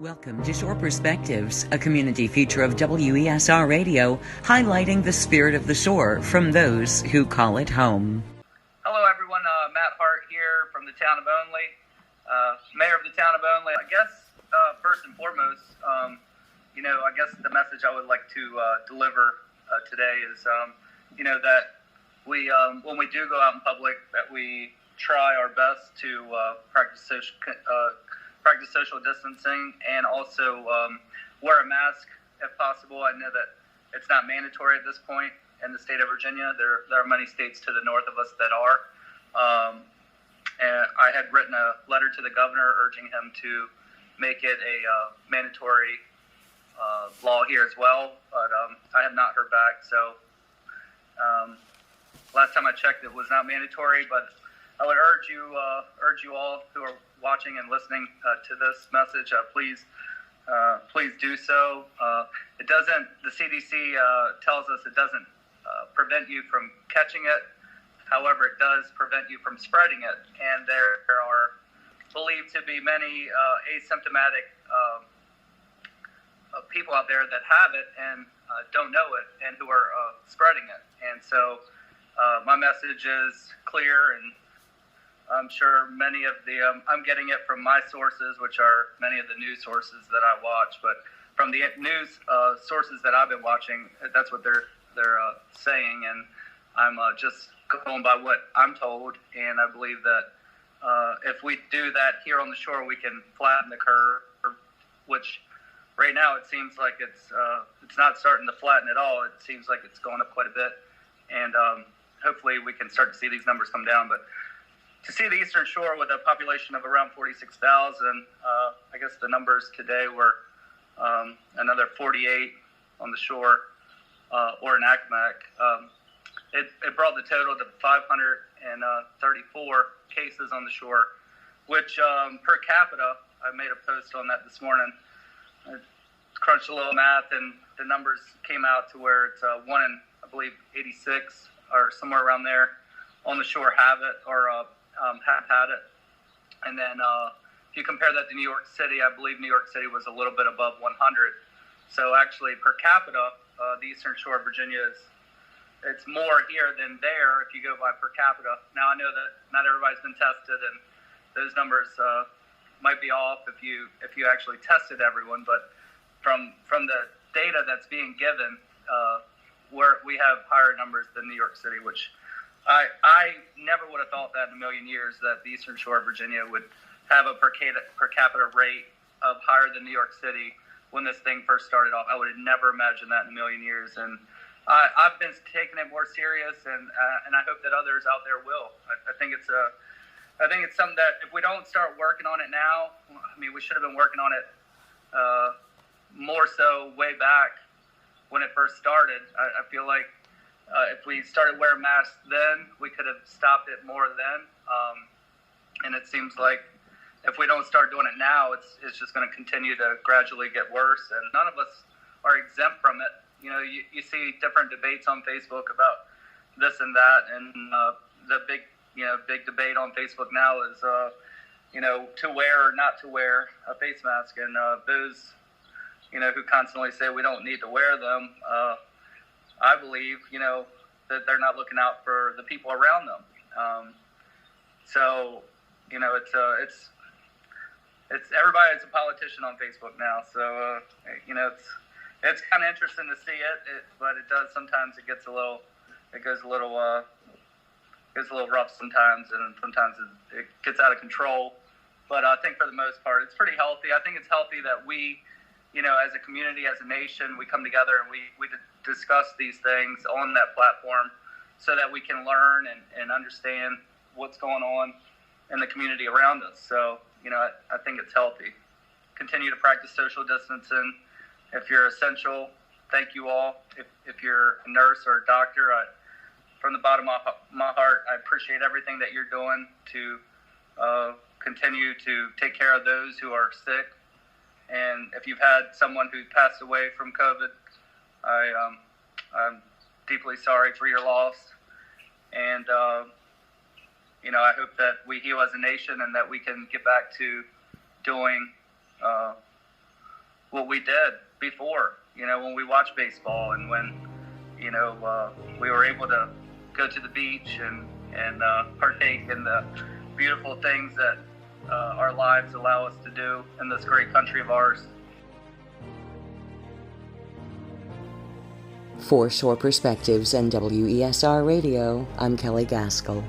Welcome to Shore Perspectives, a community feature of WESR Radio, highlighting the spirit of the shore from those who call it home. Hello, everyone. Matt Hart here from the town of Onley, mayor of the town of Onley. I guess first and foremost, I guess the message I would like to deliver today is, that we, when we do go out in public, that we try our best to practice social distancing and also wear a mask if possible. I know that it's not mandatory at this point in the state of Virginia. There are many states to the north of us that are. And I had written a letter to the governor urging him to make it a mandatory law here as well, but I have not heard back. So last time I checked, it was not mandatory, but I would urge you all who are watching and listening to this message, please do so. It doesn't. The CDC tells us it doesn't prevent you from catching it. However, it does prevent you from spreading it. And there are believed to be many asymptomatic people out there that have it and don't know it, and who are spreading it. And so my message is clear, and I'm sure many of the I'm getting it from my sources, which are many of the news sources that I watch. But from the news sources that I've been watching, that's what they're saying, and I'm just going by what I'm told. And I believe that if we do that here on the shore, we can flatten the curve, which right now it seems like it's not starting to flatten at all. It seems like it's going up quite a bit, and hopefully we can start to see these numbers come down. But to see the Eastern Shore with a population of around 46,000, I guess the numbers today were another 48 on the shore, or in Accomack. It brought the total to 534 cases on the shore, which per capita, I made a post on that this morning. I crunched a little math, and the numbers came out to where it's 1 in, I believe, 86 or somewhere around there on the shore have it, or have had it. And then if you compare that to New York City, I believe New York City was a little bit above 100. So actually per capita, the Eastern Shore of Virginia it's more here than there if you go by per capita. Now I know that not everybody's been tested, and those numbers might be off if you actually tested everyone, but from the data that's being given, we have higher numbers than New York City, which I never would have thought that in a million years, that the Eastern Shore of Virginia would have a per capita rate of higher than New York City when this thing first started off. I would have never imagined that in a million years, and I've been taking it more serious, and I hope that others out there will. I think it's something that if we don't start working on it now, I mean, we should have been working on it more so way back when it first started. I feel like if we started wearing masks then, we could have stopped it more then. And it seems like if we don't start doing it now, it's just going to continue to gradually get worse. And none of us are exempt from it. You see different debates on Facebook about this and that, and the big debate on Facebook now is, to wear or not to wear a face mask. And those, who constantly say we don't need to wear them, I believe, that they're not looking out for the people around them. It's everybody's a politician on Facebook now. So, it's kind of interesting to see it, but it does sometimes. It goes a little rough sometimes, and sometimes it gets out of control. But I think for the most part, it's pretty healthy. I think it's healthy that we, as a community, as a nation, we come together and we discuss these things on that platform so that we can learn and understand what's going on in the community around us. So, I think it's healthy. Continue to practice social distancing. If you're essential, thank you all. If you're a nurse or a doctor, from the bottom of my heart, I appreciate everything that you're doing to continue to take care of those who are sick. And if you've had someone who passed away from COVID, I'm deeply sorry for your loss. And, I hope that we heal as a nation and that we can get back to doing what we did before, when we watched baseball and when, we were able to go to the beach and partake in the beautiful things that our lives allow us to do in this great country of ours. For Shore Perspectives and WESR Radio, I'm Kelley Gaskell.